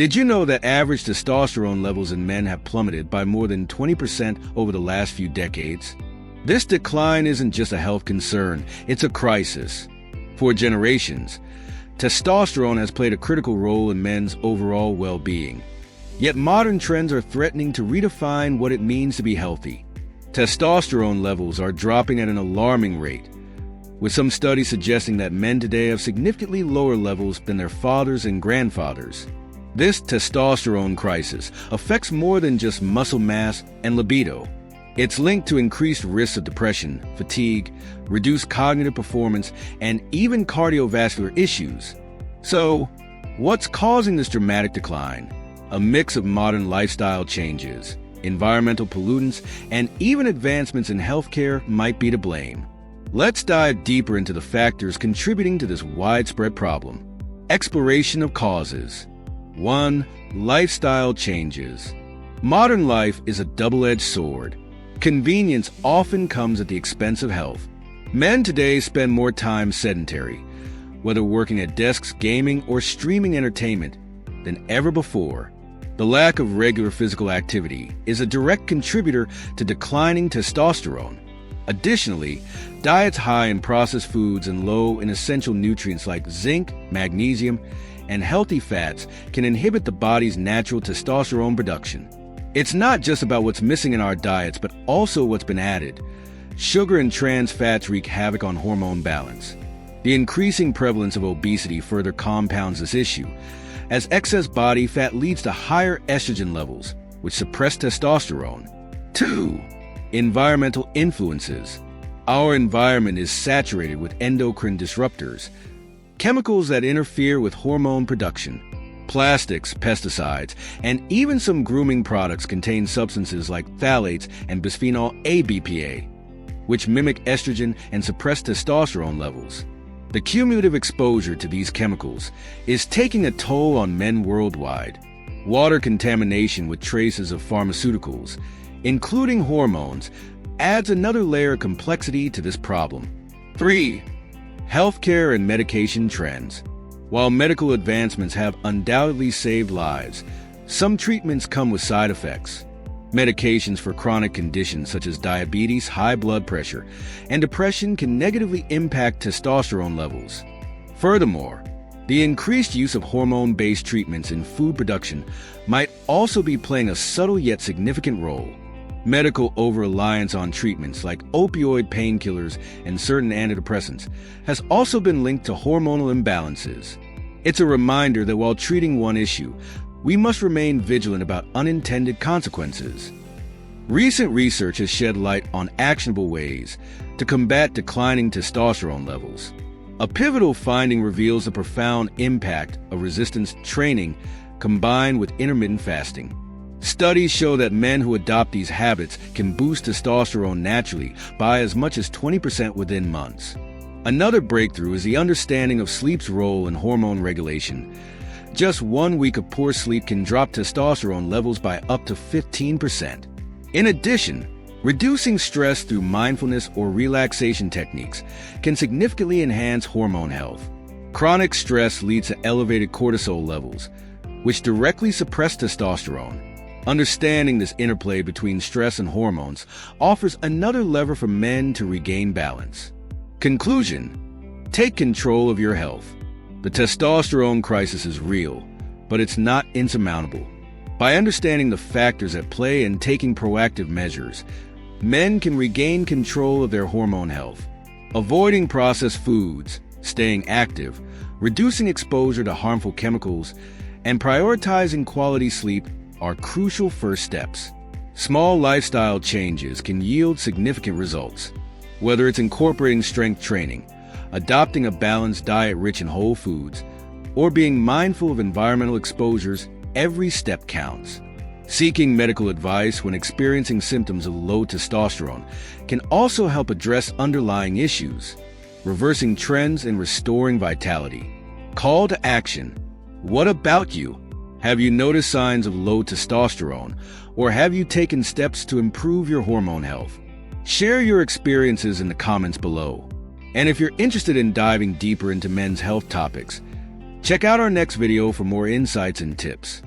Did you know that average testosterone levels in men have plummeted by more than 20% over the last few decades? This decline isn't just a health concern, it's a crisis. For generations, testosterone has played a critical role in men's overall well-being. Yet modern trends are threatening to redefine what it means to be healthy. Testosterone levels are dropping at an alarming rate, with some studies suggesting that men today have significantly lower levels than their fathers and grandfathers. This testosterone crisis affects more than just muscle mass and libido. It's linked to increased risks of depression, fatigue, reduced cognitive performance, and even cardiovascular issues. So, what's causing this dramatic decline? A mix of modern lifestyle changes, environmental pollutants, and even advancements in healthcare might be to blame. Let's dive deeper into the factors contributing to this widespread problem. Exploration of causes. 1. Lifestyle changes. Modern life is a double-edged sword. Convenience often comes at the expense of health. Men today spend more time sedentary, whether working at desks, gaming, or streaming entertainment, than ever before. The lack of regular physical activity is a direct contributor to declining testosterone. Additionally, diets high in processed foods and low in essential nutrients like zinc, magnesium, and healthy fats can inhibit the body's natural testosterone production. It's not just about what's missing in our diets, but also what's been added. Sugar and trans fats wreak havoc on hormone balance. The increasing prevalence of obesity further compounds this issue, as excess body fat leads to higher estrogen levels, which suppress testosterone. 2. Environmental influences. Our environment is saturated with endocrine disruptors, chemicals that interfere with hormone production. Plastics, pesticides, and even some grooming products contain substances like phthalates and bisphenol A BPA, which mimic estrogen and suppress testosterone levels. The cumulative exposure to these chemicals is taking a toll on men worldwide. Water contamination with traces of pharmaceuticals, including hormones, adds another layer of complexity to this problem. 3. Healthcare and medication trends. While medical advancements have undoubtedly saved lives, some treatments come with side effects. Medications for chronic conditions such as diabetes, high blood pressure, and depression can negatively impact testosterone levels. Furthermore, the increased use of hormone-based treatments in food production might also be playing a subtle yet significant role. Medical over-reliance on treatments like opioid painkillers and certain antidepressants has also been linked to hormonal imbalances. It's a reminder that while treating one issue, we must remain vigilant about unintended consequences. Recent research has shed light on actionable ways to combat declining testosterone levels. A pivotal finding reveals the profound impact of resistance training combined with intermittent fasting. Studies show that men who adopt these habits can boost testosterone naturally by as much as 20% within months. Another breakthrough is the understanding of sleep's role in hormone regulation. Just 1 week of poor sleep can drop testosterone levels by up to 15%. In addition, reducing stress through mindfulness or relaxation techniques can significantly enhance hormone health. Chronic stress leads to elevated cortisol levels, which directly suppress testosterone. Understanding this interplay between stress and hormones offers another lever for men to regain balance. Conclusion: take control of your health. The testosterone crisis is real, but it's not insurmountable. By understanding the factors at play and taking proactive measures, men can regain control of their hormone health. Avoiding processed foods, staying active, reducing exposure to harmful chemicals, and prioritizing quality sleep are crucial first steps. Small lifestyle changes can yield significant results. Whether it's incorporating strength training, adopting a balanced diet rich in whole foods, or being mindful of environmental exposures, every step counts. Seeking medical advice when experiencing symptoms of low testosterone can also help address underlying issues, reversing trends and restoring vitality. Call to action: what about you? Have you noticed signs of low testosterone, or have you taken steps to improve your hormone health? Share your experiences in the comments below. And if you're interested in diving deeper into men's health topics, check out our next video for more insights and tips.